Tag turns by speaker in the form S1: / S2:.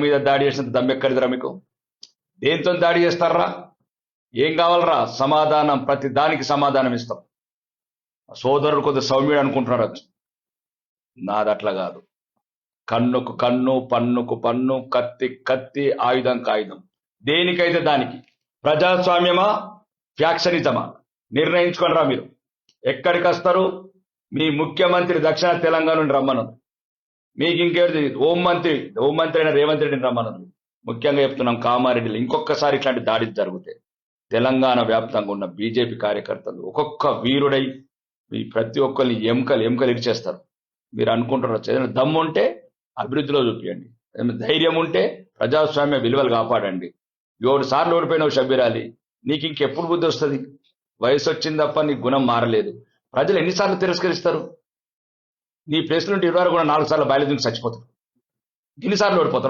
S1: మీద దాడి చేసినంత దమ్మెక్కడిదిరా మీకు? దేంతో దాడి చేస్తారా? ఏం కావాలరా? సమాధానం, ప్రతి దానికి సమాధానం ఇస్తాం. సోదరుడు కొద్దిగా సౌమ్యుడు అనుకుంటున్నాడు. నాది అట్లా కాదు. కన్నుకు కన్ను, పన్నుకు పన్ను, కత్తి కత్తి, ఆయుధం ఆయుధం, దేనికైతే దానికి. ప్రజాస్వామ్యమా ఫ్యాక్షనిజమా నిర్ణయించుకొని రా మీరు. ఎక్కడికి వస్తారు? మీ ముఖ్యమంత్రి దక్షిణ తెలంగాణ నుండి రమ్మను. మీకు ఇంకేది హోంమంత్రి అయిన రేవంత్ రెడ్డిని రమ్మను. ముఖ్యంగా చెప్తున్నాం, కామారెడ్డిలో ఇంకొకసారి ఇట్లాంటి దాడి జరిగితే తెలంగాణ వ్యాప్తంగా ఉన్న బీజేపీ కార్యకర్తలు ఒక్కొక్క వీరుడై మీ ప్రతి ఒక్కరిని ఎముకలు ఇడిచేస్తారు. మీరు అనుకుంటున్నారు, ఏదైనా దమ్ము ఉంటే అభివృద్ధిలో చూపించండి, ఏదైనా ధైర్యం ఉంటే ప్రజాస్వామ్య విలువలు కాపాడండి. 7 సార్లు ఓడిపోయినావు షబ్బీర్ అలీ, నీకు ఇంకెప్పుడు బుద్ధి వస్తుంది? వయసు వచ్చింది తప్ప నీ గుణం మారలేదు. ప్రజలు ఎన్నిసార్లు తిరస్కరిస్తారు? నీ ప్లేస్ నుండి 26 కూడా 4 సార్లు బయలుదేరి చచ్చిపోతారు. ఎన్నిసార్లు ఓడిపోతారు?